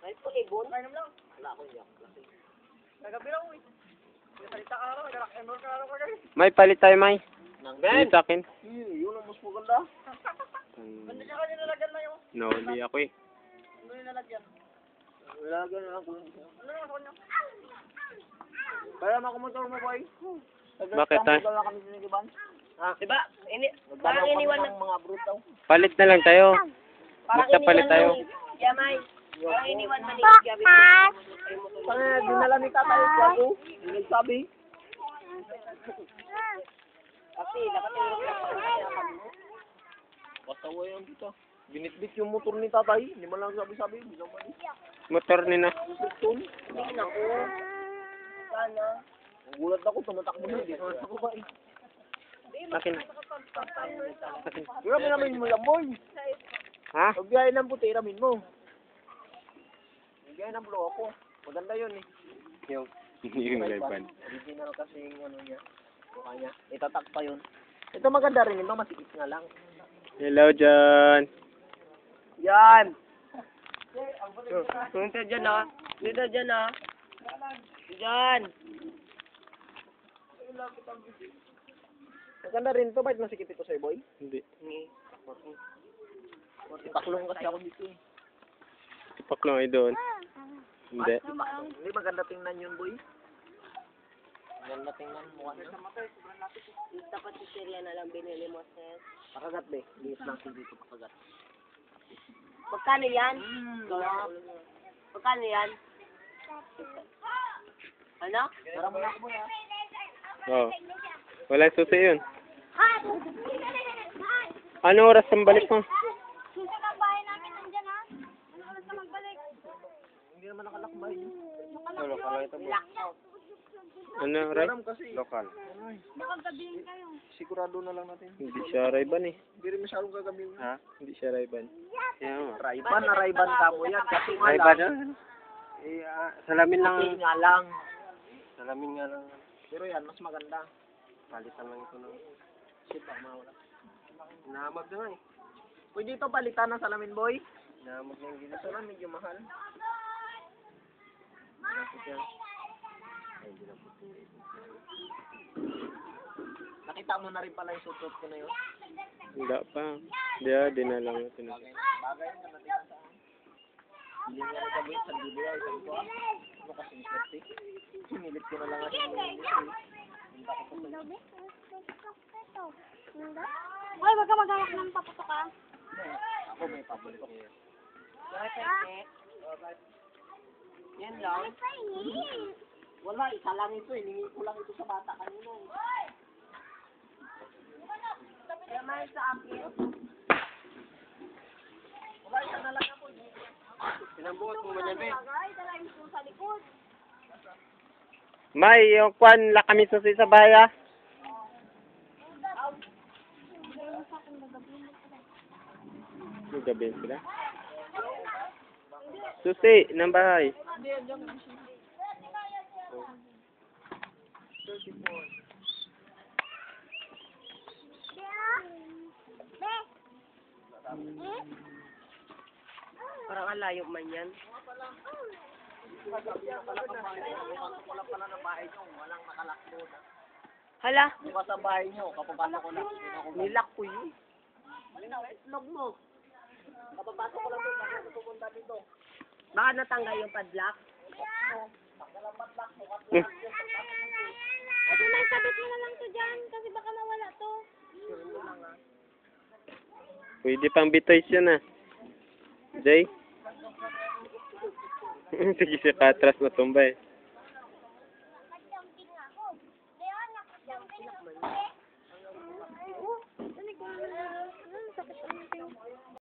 Ay, pag-ibon. Kaya naman lang. Wala akong yak. Nagabi lang, uy. Salita ka lang, nag-enroll ka lang kagabi. May palit tayo, May. Nang Hindi sa akin. Yun ang mas maganda. Ganda niya ka nilalagyan na yung... No, hindi ako eh. Ano nilalagyan? Nilalagyan na lang ko. Ano yung ako niya? Kaya makumotor mo, boy. Bakit tayo? Nagdala kami sinigiban. Diba? Parang iniwan ng mga bruto. Palit na lang tayo. Basta palit tayo. Yamay. Parang iniwan man ni Gabi. Parang dinala ni tatay ko. Nagsabi. Kasi nakatingin ka. Patawa yan dito. Binitbit yung motor ni tatay. Hindi man lang sabi-sabi. Hindi naman. Motor ni na. Hindi na ko. Sana. Nagulat ako. Tumatakbo na. Hindi ako ba eh. Akin. Grabe namin mo lang, boy. Ha? Pag biyahe ng puti, ramin mo. Biyahe ng blue ako. Maganda yun eh. Yung Ray-Ban. original kasi yung ano niya. Mukha niya. Itatak pa yun. Ito maganda rin. Ito masikip nga lang. Hello, John. Yan! Punta dyan ah. Dito dyan ah. Dyan! Maganda rin to. Bakit masikip ito sa'yo, boy? Hindi. Ipakulong kasi ako dito eh. Ipak lang ay doon. Hindi. Hindi maganda tingnan yun, boy. Maganda tingnan mo. Dapat si Syria na lang binili mo, Seth. Pakagat, be. Liit lang si dito pakagat. Magkano yan? Magkano yan? Ano? Tara mo na ako, boy, ha? Oo. Wala susi yun. Ano oras ang balik mo? Susunod ang bahay namin nandyan ha. Ano oras na magbalik? Hindi naman nakalakbay yun. Ano, Ray? Kasi. Lokal. Baka gabihin kayo. Sigurado na lang natin. Hindi siya Ray-Ban eh. Hindi rin masyadong gagawin. Ha? Hindi siya Ray-Ban. Yeah, Ray-Ban na Ray-Ban ka mo yan. Kasi nga Ray-Ban lang. salamin lang. Kasi nga lang. Salamin nga lang. Pero yan, mas maganda. Palitan lang ito ng... Shit, baka mawala. Nahamag na nga eh. Pwede ito palitan ng salamin, boy. Nahamag na yung gila. Ito lang, medyo mahal. Nakita mo na rin pala yung sutot ko na yun. Hindi pa. Hindi dinalang natin. Bagay yun na natin sa hindi nga rin kami sa video ay sabi ko ano kasing swerte. Sinilit ko na lang kasi Hoy, wag ka magawak ng paputo ka. ako may paputok. Yan lang. Wala, isa lang ito. Hiningi ko lang ito sa bata kanina. Kaya may sa akin. Wala, isa na lang ako. Pinambuot mo man yan eh. Dala yung sa likod. May, yung kwan, lakamis na sa baya. Gabihin sila. Susi, ng bahay. Parang alayo man yan. Hala? Bukas sa bahay nyo, kapapasok ko lang. Nilak ko yun. Itlog mo. Kapapasok ko lang doon, bakit pupunta dito? Baka natanggal yung padlock? Ito na, sabit mo na lang to dyan. Kasi baka mawala to. Pwede pang bitoys yun ah. Jay? Sige si Katras matumba eh.